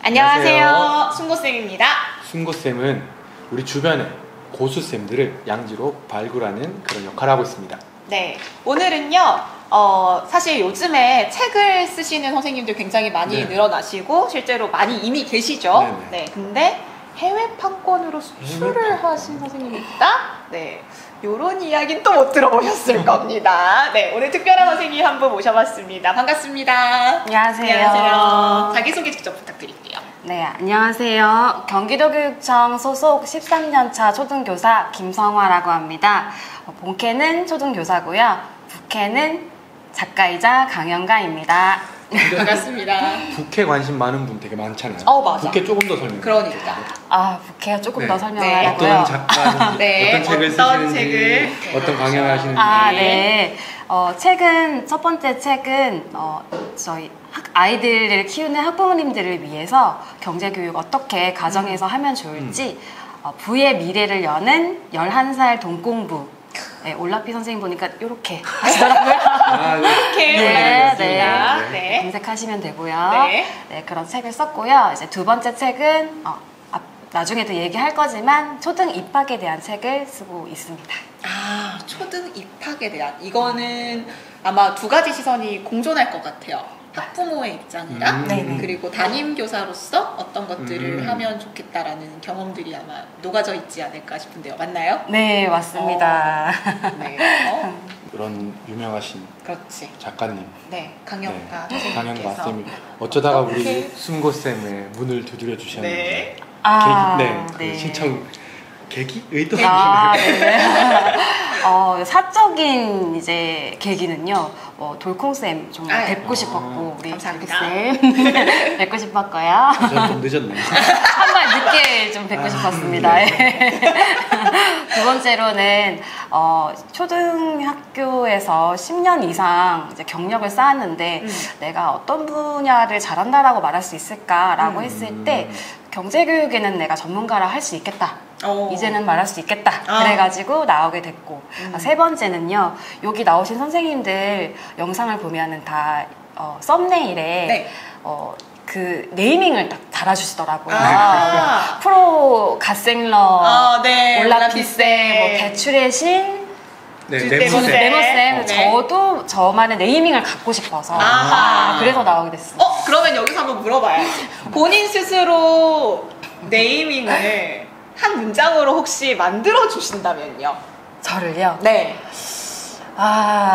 안녕하세요. 순고쌤입니다. 순고쌤은 우리 주변의 고수쌤들을 양지로 발굴하는 그런 역할을 하고 있습니다. 네, 오늘은요 사실 요즘에 책을 쓰시는 선생님들 굉장히 많이 늘어나시고 실제로 많이 이미 계시죠. 네네. 네, 근데 해외 판권으로 수출을 하신 선생님이 있다? 네, 요런 이야기는 또 못 들어보셨을 겁니다. 네, 오늘 특별한 선생님 한 분 모셔봤습니다. 반갑습니다. 안녕하세요. 자기소개 직접 부탁드릴게요. 네, 안녕하세요. 경기도교육청 소속 13년차 초등교사 김성화라고 합니다. 본캐는 초등교사고요. 부캐는 작가이자 강연가입니다. 반갑습니다. 부캐 관심 많은 분 되게 많잖아요. 맞아. 부캐 조금 더 설명해 그러니까. 아, 부캐가 조금 더 설명을 네. 하고요. 어떤 작가, 네, 어떤 책을 어떤 쓰시는지, 어떤 강연을 하시는지. 아, 네. 책은, 첫 번째 책은, 저희 아이들을 키우는 학부모님들을 위해서 경제교육 어떻게 가정에서 하면 좋을지, 부의 미래를 여는 11살 돈공부. 네, 올라피 선생님 보니까 이렇게 하시더라고요. 이렇게 올라왔습니다. 네. 검색하시면 되고요. 네. 네, 그런 책을 썼고요. 이제 두 번째 책은 나중에도 얘기할 거지만 초등 입학에 대한 책을 쓰고 있습니다. 아, 초등 입학에 대한 이거는 아마 두 가지 시선이 공존할 것 같아요. 학부모의 입장이랑 네네. 그리고 담임 교사로서 어떤 것들을 하면 좋겠다라는 경험들이 아마 녹아져 있지 않을까 싶은데요. 맞나요? 네, 맞습니다. 네. 그런 유명하신 그렇지. 작가님. 네, 강연가 네, 강연가 선생님께서. 쌤이 어쩌다가 우리 이렇게. 순고쌤의 문을 두드려 주셨는데. 네. 그 신청 계기? 의도? 네네. 사적인 이제 계기는요. 돌콩쌤 정말 아유. 뵙고 싶었고 우리 감사합니다. 돌콩쌤 뵙고 싶었고요. 저는 좀 늦었네요. 한 발 늦게 좀 뵙고 싶었습니다. 두 번째로는 초등학교에서 10년 이상 이제 경력을 쌓았는데 내가 어떤 분야를 잘한다라고 말할 수 있을까라고 했을 때 경제교육에는 내가 전문가라 할 수 있겠다. 이제는 말할 수 있겠다. 그래가지고 나오게 됐고 세 번째는요. 여기 나오신 선생님들 영상을 보면은 다 썸네일에 네. 그 네이밍을 딱 달아주시더라고요. 아. 프로 갓생러, 네. 올라피쌤, 뭐 대출의 신, 네, 네모쌤. 네모쌤. 네. 저도 저만의 네이밍을 갖고 싶어서 그래서 나오게 됐습니다. 그러면 여기서 한번 물어봐야지. 본인 스스로 네이밍을 한 문장으로 혹시 만들어 주신다면요? 저를요? 네.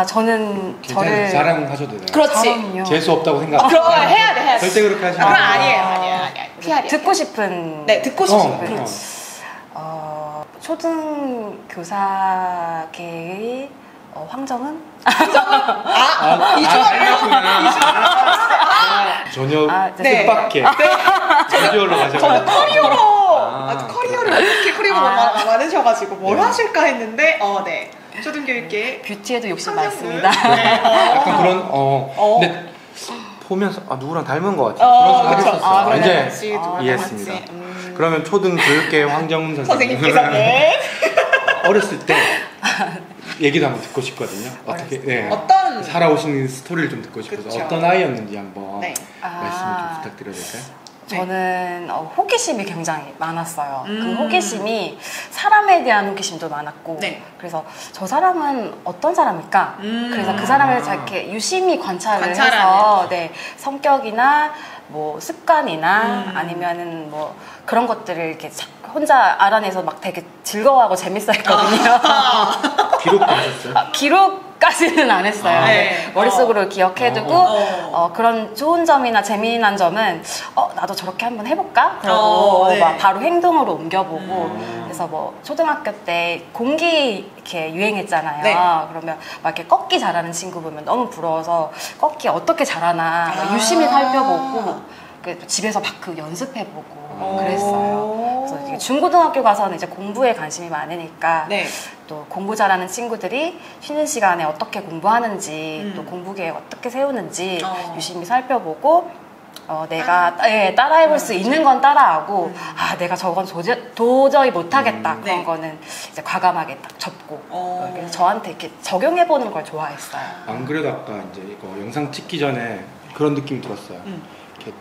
저는 괜찮아요. 자랑하셔도 돼요. 그렇지. 저는요. 재수 없다고 생각. 그럼 해야 돼. 절대 그렇게 하시면 그럼 안 돼요. 아니에요. PR이야. 듣고 싶은 네, 듣고 싶은 그렇지. 초등교사계의 황정은? 전혀 네. 뜻밖의 비주얼로 가셔가지고 저는 커리어로 아주 아, 커리어를 이렇게 커리어가 많으셔가지고 뭘 네. 하실까 했는데 네. 초등교육계 뷰티에도 욕심 선생님들. 많습니다. 네. 약간 그런 근데 보면서 누구랑 닮은 것 같아요. 그런 생각이 있었어요. 그러면 이제 같이 누구랑 이해했습니다. 같이, 그러면 초등교육계 황정훈 선생님께서는 어렸을 때 얘기도 한번 듣고 싶거든요. 어떻게 어떤 살아오신 스토리를 좀 듣고 싶어서 그쵸. 어떤 아이였는지 한번 네. 말씀을 좀 부탁드려도 될까요? 저는 호기심이 굉장히 많았어요. 그 호기심이 사람에 대한 호기심도 많았고 네. 그래서 저 사람은 어떤 사람일까? 그래서 그 사람을 이렇게 유심히 관찰을 관찰하는. 해서 성격이나 뭐 습관이나 아니면은 뭐 그런 것들을 이렇게 혼자 알아내서 막 되게 즐거워하고 재밌어했거든요. 기록도 하셨어요? 기록까지는 안 했어요. 네. 머릿속으로 기억해두고 그런 좋은 점이나 재미난 점은 나도 저렇게 한번 해볼까? 그러고 네. 막 바로 행동으로 옮겨보고 그래서 뭐 초등학교 때 공기 이렇게 유행했잖아요. 네. 그러면 막 이렇게 꺾기 잘하는 친구 보면 너무 부러워서 꺾기 어떻게 잘하나 막 유심히 살펴보고 집에서 막 연습해보고 그랬어요. 그래서 이제 중고등학교 가서는 이제 공부에 관심이 많으니까 네. 또 공부 잘하는 친구들이 쉬는 시간에 어떻게 공부하는지 또 공부 계획 어떻게 세우는지 유심히 살펴보고 내가 따라해볼 수 있는 건 따라하고 내가 저건 도저히 못하겠다 그런 네. 거는 이제 과감하게 딱 접고 그래서 저한테 이렇게 적용해보는 걸 좋아했어요. 안 그래도 아까 이제 이거 영상 찍기 전에 그런 느낌이 들었어요. 이렇게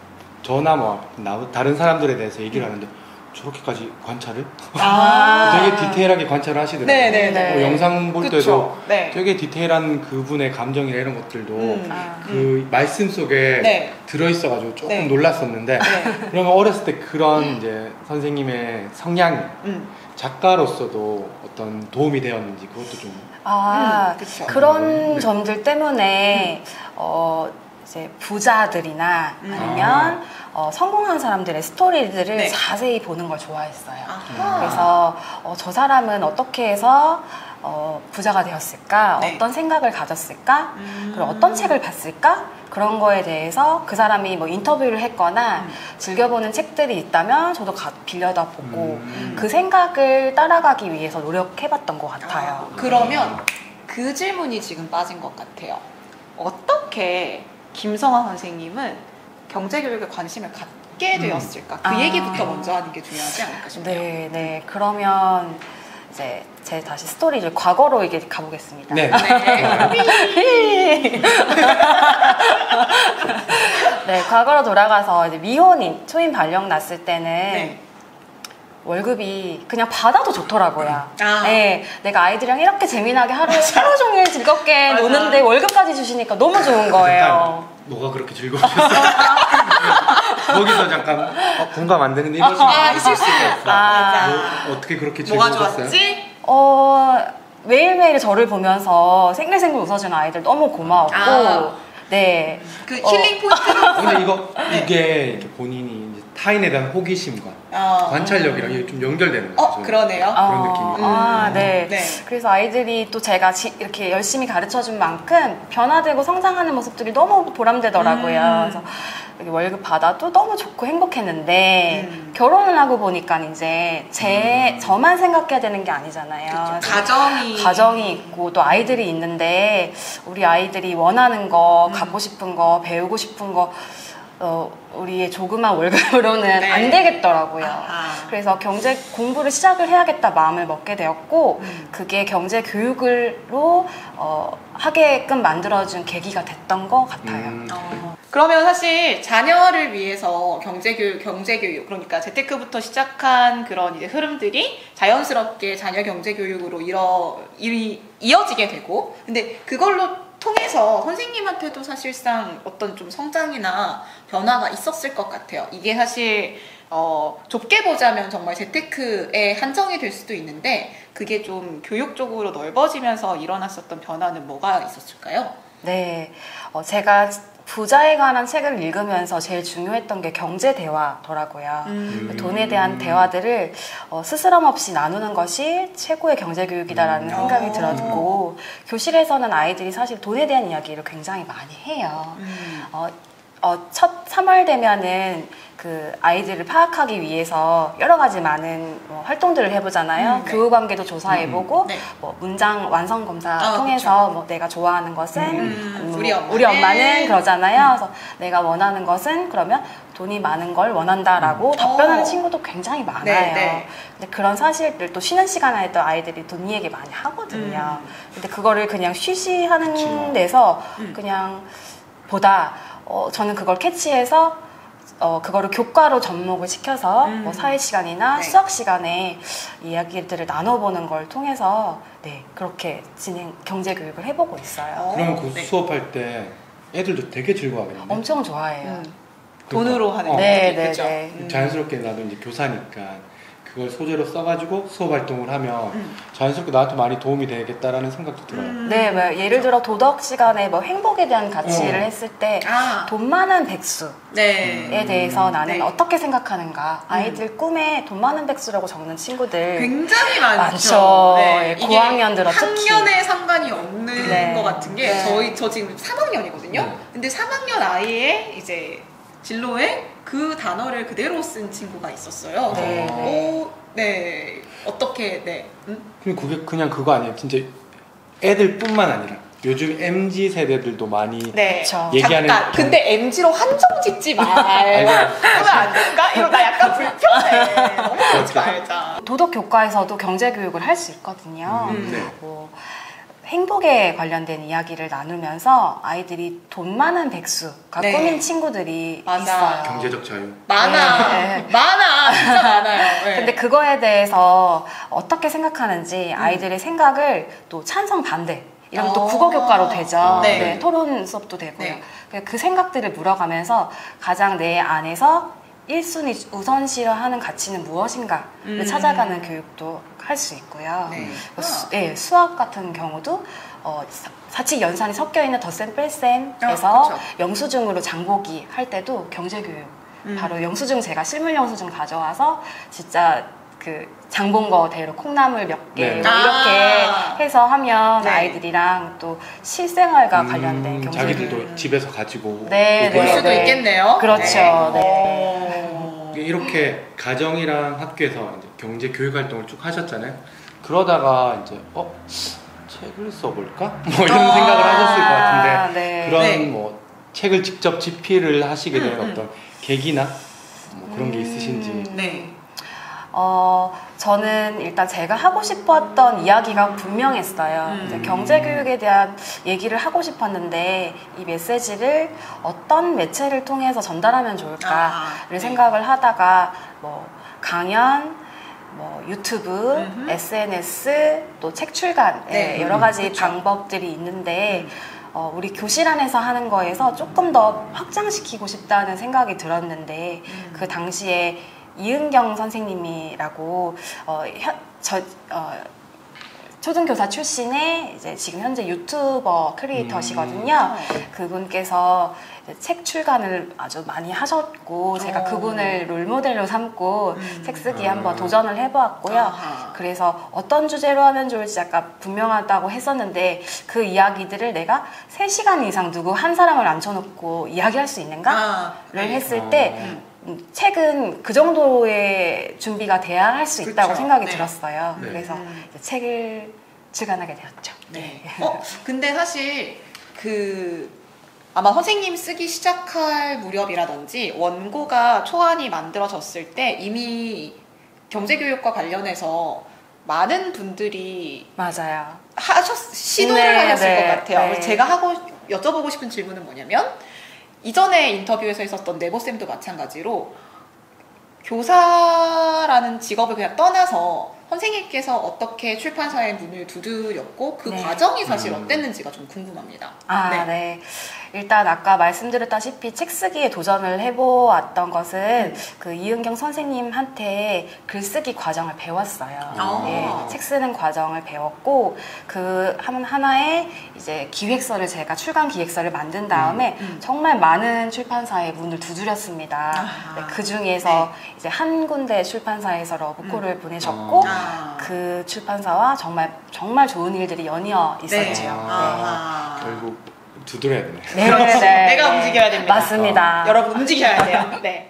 저나 뭐 다른 사람들에 대해서 얘기를 하는데 저렇게까지 관찰을? 아. 되게 디테일하게 관찰을 하시더라고요. 네네네. 영상 볼 그쵸. 때도 네. 되게 디테일한 그분의 감정이나 이런 것들도 아. 그 말씀 속에 네. 들어있어가지고 조금 네. 놀랐었는데 네. 그러면 어렸을 때 그런 이제 선생님의 성향이 작가로서도 어떤 도움이 되었는지 그것도 좀 그쵸. 그런 네. 점들 때문에 이제 부자들이나 아니면 성공한 사람들의 스토리들을 네. 자세히 보는 걸 좋아했어요. 아하. 그래서 저 사람은 어떻게 해서 부자가 되었을까? 네. 어떤 생각을 가졌을까? 그리고 어떤 책을 봤을까? 그런 거에 대해서 그 사람이 뭐 인터뷰를 했거나 즐겨보는 책들이 있다면 저도 빌려다 보고 그 생각을 따라가기 위해서 노력해봤던 것 같아요. 그러면 그 질문이 지금 빠진 것 같아요. 어떻게 김성환 선생님은 경제교육에 관심을 갖게 되었을까? 그 얘기부터 먼저 하는 게 중요하지 않을까 싶네요. 네. 그러면 이제 제 다시 스토리를 과거로 이게 가보겠습니다. 네. 네, 과거로 돌아가서 이제 미혼인 초임 발령 났을 때는 네. 월급이 그냥 받아도 좋더라고요. 아. 네, 내가 아이들이랑 이렇게 재미나게 하루 종일 즐겁게 맞아. 노는데 월급까지 주시니까 너무 좋은 거예요. 뭐가 그렇게 즐거우셨어요? 거기서 잠깐 공감 안 되는데 이거 있을 수 있어. 맞아. 어떻게 그렇게 뭐가 즐거우셨어요? 좋았지? 매일매일 저를 보면서 생글생글 웃어주는 아이들 너무 고마웠고, 네. 그 힐링 포인트로. 근데 이게 이렇게 본인이 이제 타인에 대한 호기심과 관찰력이랑 이게 좀 연결되는 거죠. 그러네요. 그런 느낌이. 네. 네. 그래서 아이들이 또 제가 이렇게 열심히 가르쳐준 만큼 변화되고 성장하는 모습들이 너무 보람되더라고요. 그래서 여기 월급 받아도 너무 좋고 행복했는데 결혼을 하고 보니까 이제 저만 생각해야 되는 게 아니잖아요. 가정이 있고 또 아이들이 있는데 우리 아이들이 원하는 거, 갖고 싶은 거, 배우고 싶은 거 우리의 조그만 월급으로는 네. 안 되겠더라고요. 아하. 그래서 경제 공부를 시작을 해야겠다 마음을 먹게 되었고 그게 경제 교육으로 하게끔 만들어준 계기가 됐던 것 같아요. 그러면 사실 자녀를 위해서 경제교육 그러니까 재테크부터 시작한 그런 이제 흐름들이 자연스럽게 자녀 경제교육으로 이어지게 되고 근데 그걸로 통해서 선생님한테도 사실상 어떤 좀 성장이나 변화가 있었을 것 같아요. 이게 사실 좁게 보자면 정말 재테크에 한정이 될 수도 있는데 그게 좀 교육적으로 넓어지면서 일어났었던 변화는 뭐가 있었을까요? 네, 제가 부자에 관한 책을 읽으면서 제일 중요했던 게 경제 대화더라고요. 돈에 대한 대화들을 스스럼 없이 나누는 것이 최고의 경제 교육이다라는 생각이 들었고 교실에서는 아이들이 사실 돈에 대한 이야기를 굉장히 많이 해요. 첫 3월 되면은 그 아이들을 파악하기 위해서 여러 가지 많은 활동들을 해보잖아요. 네. 교우 관계도 조사해보고 네. 뭐 문장 완성 검사 통해서 뭐 내가 좋아하는 것은 우리 엄마는 그러잖아요. 그래서 내가 원하는 것은 그러면 돈이 많은 걸 원한다라고 답변하는 친구도 굉장히 많아요. 네. 근데 그런 사실들 또 쉬는 시간에도 아이들이 돈 얘기 많이 하거든요. 근데 그거를 그냥 쉬쉬하는 데서 그냥 보다 저는 그걸 캐치해서 그거를 교과로 접목을 시켜서 뭐 사회 시간이나 네. 수학 시간에 이야기들을 나눠보는 걸 통해서 네 그렇게 경제 교육을 해보고 있어요. 그러면 그 수업할 때 애들도 되게 즐거워하겠네요. 엄청 좋아해요. 돈으로 하는 네. 자연스럽게 나도 이제 교사니까 그걸 소재로 써가지고 수업 활동을 하면 자연스럽게 나한테 많이 도움이 되겠다라는 생각도 들어요. 네, 뭐 예를 들어 도덕 시간에 뭐 행복에 대한 가치를 했을 때 돈 많은 백수에 대해서 나는 어떻게 생각하는가. 아이들 꿈에 돈 많은 백수라고 적는 친구들 굉장히 많죠. 많죠. 고학년들은 특히 학년에 상관이 없는 것 같은 게 네. 저 지금 3학년이거든요. 근데 3학년 아이의 이제 진로에 그 단어를 그대로 쓴 친구가 있었어요. 네. 어떻게 그럼 그게 그냥 그거 아니에요. 진짜 애들뿐만 아니라 요즘 MZ 세대들도 많이 얘기하는. 잠깐. 근데 MZ로 한정 짓지 말. 그러면 안 될까? 이거 나 약간 불편해. 너무 그러지 말자. 도덕 교과에서도 경제 교육을 할 수 있거든요. 뭐 행복에 관련된 이야기를 나누면서 아이들이 돈 많은 백수가 네. 꾸민 친구들이 맞아. 있어요. 경제적 자유. 많아. 네. 많아. 진짜 많아요. 네. 근데 그거에 대해서 어떻게 생각하는지 아이들의 생각을 또 찬성 반대 이런 또 국어 교과로 되죠. 네. 네, 토론 수업도 되고요. 네. 그 생각들을 물어가면서 가장 내 안에서 1순위 우선시하는 가치는 무엇인가를 찾아가는 교육도 할 수 있고요. 네. 네, 수학 같은 경우도 사칙 연산이 섞여 있는 덧셈 뺄셈에서 그쵸. 영수증으로 장보기 할 때도 경제교육 바로 영수증 제가 실물 영수증 가져와서 진짜 그 장본 거대로 콩나물 몇 개 네. 이렇게 아. 해서 하면 네. 아이들이랑 또 실생활과 관련된 경제교육 자기들도 집에서 가지고 네, 볼 네, 수도 네. 있겠네요. 그렇죠. 네. 이렇게 가정이랑 학교에서 이제 경제 교육 활동을 쭉 하셨잖아요. 그러다가 이제 책을 써볼까? 뭐 이런 생각을 하셨을 것 같은데 네. 그런 네. 뭐 책을 직접 집필을 하시게 된 어떤 계기나 뭐 그런 게 있으신지. 네. 저는 일단 제가 하고 싶었던 이야기가 분명했어요. 이제 경제교육에 대한 얘기를 하고 싶었는데 이 메시지를 어떤 매체를 통해서 전달하면 좋을까를 생각을 하다가 뭐 강연, 뭐 유튜브, SNS, 또 책 출간 네. 여러 가지 그쵸. 방법들이 있는데 우리 교실 안에서 하는 거에서 조금 더 확장시키고 싶다는 생각이 들었는데 그 당시에 이은경 선생님이라고 초등교사 출신의 이제 지금 현재 유튜버 크리에이터시거든요. 그분께서 이제 책 출간을 아주 많이 하셨고 제가 그분을 롤모델로 삼고 책 쓰기에 한번 도전을 해보았고요. 아하. 그래서 어떤 주제로 하면 좋을지 약간 분명하다고 했었는데 그 이야기들을 내가 3시간 이상 누구 한 사람을 앉혀놓고 이야기할 수 있는가를 했을 때 책은 그 정도의 준비가 돼야 할 수 있다고 그쵸. 생각이 네. 들었어요. 네. 그래서 이제 책을 출간하게 되었죠. 네. 근데 사실 아마 선생님 쓰기 시작할 무렵이라든지 원고가 초안이 만들어졌을 때 이미 경제교육과 관련해서 많은 분들이 맞아요. 시도를 네, 하셨을 네, 것 같아요. 네. 그래서 제가 여쭤보고 싶은 질문은 뭐냐면 이전에 인터뷰에서 있었던 네보쌤도 마찬가지로 교사라는 직업을 그냥 떠나서 선생님께서 어떻게 출판사의 문을 두드렸고 그 네. 과정이 사실 어땠는지가 좀 궁금합니다. 네. 일단 아까 말씀드렸다시피 책 쓰기에 도전을 해보았던 것은 그 이은경 선생님한테 글쓰기 과정을 배웠어요. 네, 책 쓰는 과정을 배웠고 그 하나의 이제 기획서를 제가 출간 기획서를 만든 다음에 정말 많은 출판사의 문을 두드렸습니다. 네, 그 중에서 이제 한 군데 출판사에서 러브콜을 보내셨고 그 출판사와 정말 좋은 일들이 연이어 있었죠. 결국 두드려야 되네. 네, 네, 내가 네. 움직여야 됩니다. 맞습니다. 여러분 움직여야 돼요. 네.